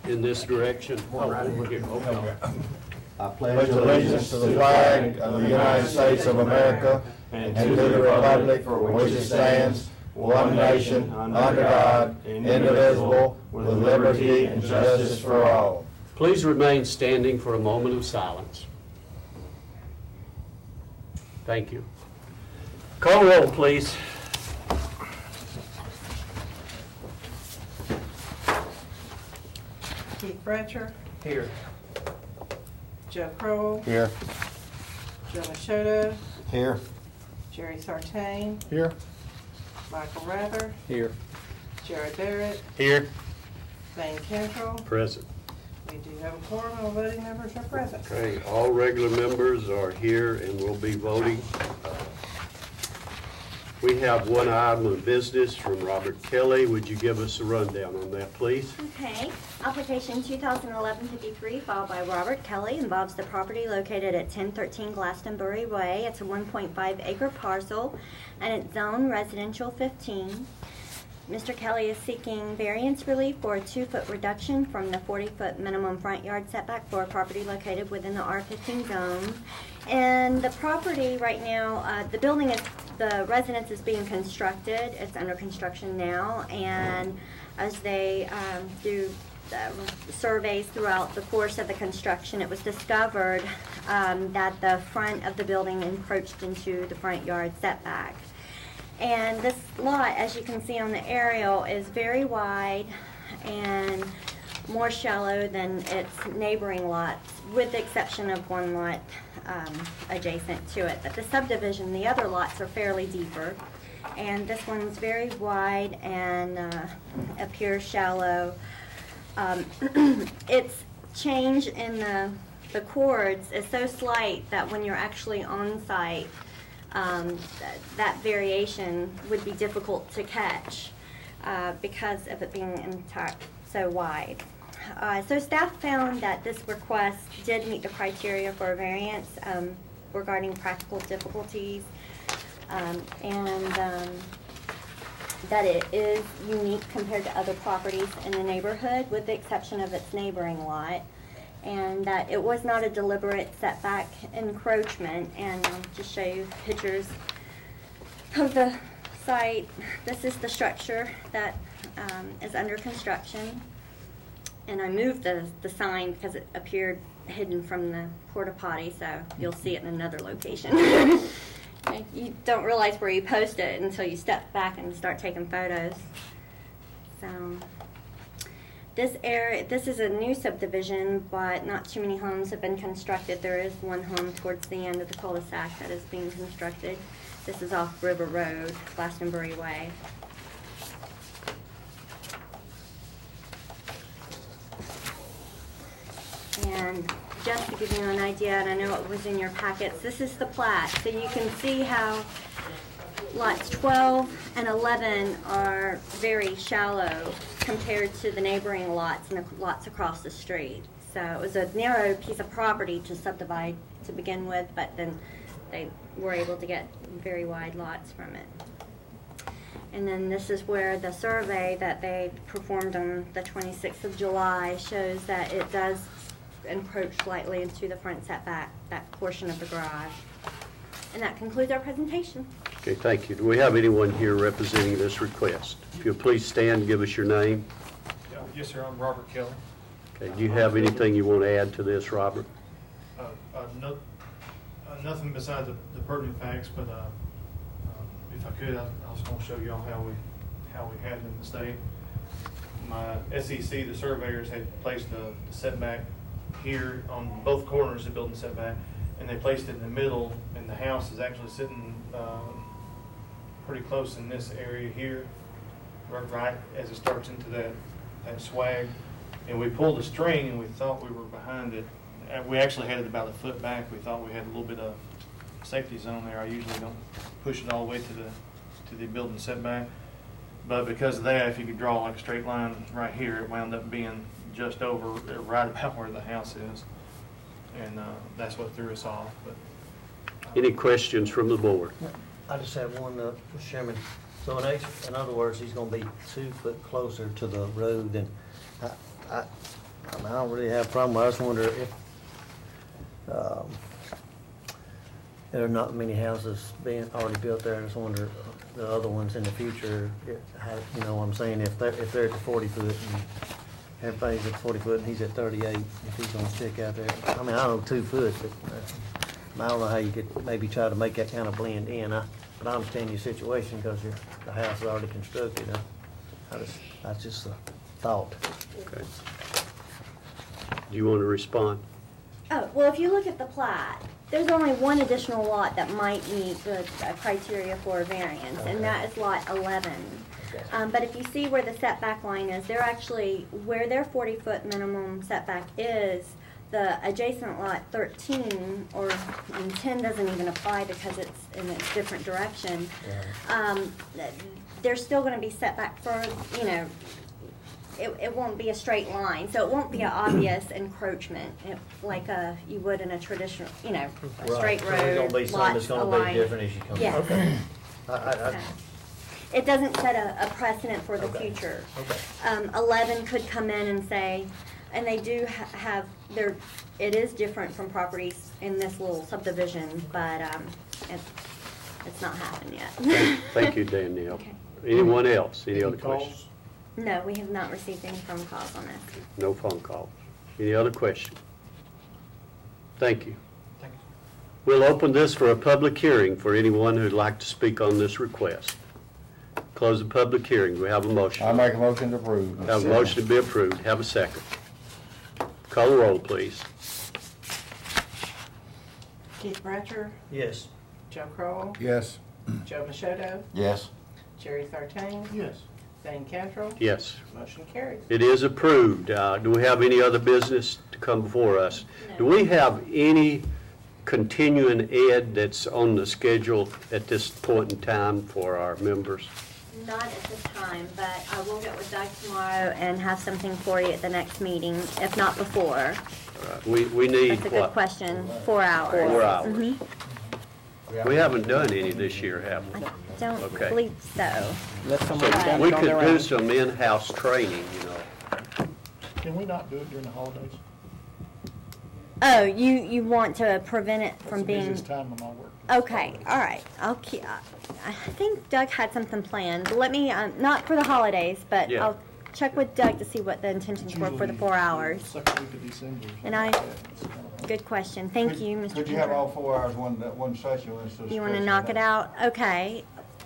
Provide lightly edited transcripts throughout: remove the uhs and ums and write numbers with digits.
in this direction. Oh, over here, okay. I pledge allegiance to the flag of the United States of America and to the republic for which it stands, one nation, under God, indivisible, with liberty and justice for all. Please remain standing for a moment of silence. Thank you. Call roll, please. Keith Bratcher, Here. Joe Crowell, Here. Joe Machota, Here. Jerry Sartain, Here. Michael Rather, Here. Jared Barrett, Here. Lane Cantrell. Present. We do have a quorum, all voting members are present. Okay, all regular members are here and will be voting. We have one item of business from Robert Kelly. Would you give us a rundown on that, please? Okay, application 2011-53 filed by Robert Kelly involves the property located at 1013 Glastonbury Way. It's a 1.5 acre parcel and it's zoned residential 15. Mr. Kelly is seeking variance relief for a 2-foot reduction from the 40-foot minimum front yard setback for a property located within the R15 zone. And the property right now, the residence is being constructed. It's under construction now, and as they do surveys throughout the course of the construction, it was discovered that the front of the building encroached into the front yard setback. And this lot, as you can see on the aerial, is very wide and more shallow than its neighboring lots, with the exception of one lot adjacent to it. But the subdivision, the other lots are fairly deeper, and this one's very wide and appears shallow. Its change in the chords is so slight that when you're actually on site, that variation would be difficult to catch because of it being so wide. So staff found that this request did meet the criteria for a variance regarding practical difficulties, and that it is unique compared to other properties in the neighborhood, with the exception of its neighboring lot, and that it was not a deliberate setback encroachment. And I'll just show you pictures of the site. This is the structure that is under construction. And I moved the sign because it appeared hidden from the porta potty, so you'll see it in another location. You don't realize where you post it until you step back and start taking photos. So this is a new subdivision, but not too many homes have been constructed. There is one home towards the end of the cul-de-sac that is being constructed. This is off River Road, Glastonbury Way. And just to give you an idea, and I know it was in your packets, this is the plat. So you can see how lots 12 and 11 are very shallow compared to the neighboring lots and the lots across the street. So it was a narrow piece of property to subdivide to begin with, but then they were able to get very wide lots from it. And then this is where the survey that they performed on the 26th of July shows that it does encroach slightly into the front setback, that portion of the garage. And that concludes our presentation. Okay, thank you. Do we have anyone here representing this request? If you'll please stand and give us your name. Yes, sir. I'm Robert Kelly. Okay, do you have anything you want to add to this, Robert? Nothing besides the pertinent facts, but if I could, I was going to show y'all how we had it in the state. My SEC, the surveyors, had placed the setback here on both corners of the building setback, and they placed it in the middle, and the house is actually sitting pretty close in this area here, right as it starts into that swag. And we pulled a string, and we thought we were behind it. We actually had it about a foot back. We thought we had a little bit of safety zone there. I usually don't push it all the way to the building setback, but because of that, if you could draw like a straight line right here, it wound up being just over, right about where the house is, and that's what threw us off. But Any questions from the board? I just have one, Mr. Chairman. So in other words, he's going to be 2 foot closer to the road than I mean, I don't really have a problem. I just wonder if, there are not many houses being already built there. I just wonder the other ones in the future, how, you know what I'm saying, if they're at the 40 foot and everybody's at 40 foot and he's at 38, if he's gonna stick out there. I mean, I don't know 2 foot, but I don't know how you could maybe try to make that kind of blend in. But I understand your situation because the house is already constructed. That's just a thought. Okay. Do you want to respond? Oh, well, if you look at the plat, there's only one additional lot that might meet the criteria for a variance, and that is lot 11. But if you see where the setback line is, they're actually, where their 40-foot minimum setback is, the adjacent lot 13, and 10 doesn't even apply because it's in a different direction. They're still gonna be set back for, you know, it won't be a straight line, so it won't be an obvious encroachment, like you would in a traditional, you know, a straight Right. So there's road, gonna be something lots that's gonna aligned. be different as you come. Yes. Okay. So, it doesn't set a precedent for the Okay. future. Okay. 11 could come in and say, and they do have it is different from properties in this little subdivision, but it's not happened yet. Thank you, Danielle. Okay. Anyone else? Any other questions? No, we have not received any phone calls on this. No phone calls. Any other questions? Thank you. Thank you. We'll open this for a public hearing for anyone who'd like to speak on this request. Close the public hearing. Do we have a motion? I make a motion to approve. Have a motion to be approved. Have a second. Call the roll, please. Keith Bratcher, Yes. Joe Crowell, Yes. Joe Machoto, Yes. Jerry Sartain, Yes. Dane Cantrell. Yes, Motion carries. it is approved. Do we have any other business to come before us? Do we have any continuing ed that's on the schedule at this point in time for our members? Not at this time, but I will get with Doug tomorrow and have something for you at the next meeting, if not before. We need That's a good what? question. 4 hours. 4 hours. Mhm. We haven't done any this year, have we? I don't Okay. believe so. So we could do some in-house training, you know. Can we not do it during the holidays? Oh, you want to prevent it from That's the being, busiest time of my work. okay, all right. I'll keep, I think Doug had something planned. Let me, not for the holidays, but Yeah. I'll check with Doug to see what the intentions were for the 4 hours. Second week of December. or something And I- like that. It's kind of- Good question. Thank you, Mr. Could you have Kimber. all 4 hours one session instead of? You want to spacing knock it out? Okay.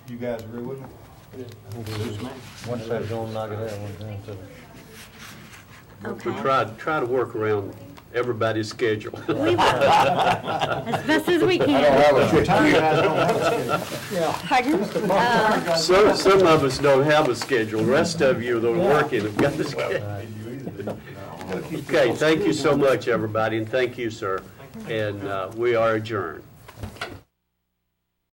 You guys agree with me? One second, gonna knock it out one time, so. Okay. We try to work around everybody's schedule. We will. As best as we I don't can. have a You guys don't have a schedule. Pardon? Some of us don't have a schedule. The rest of you that are working have got the schedule. Okay, thank you so much, everybody, and thank you, sir. And we are adjourned.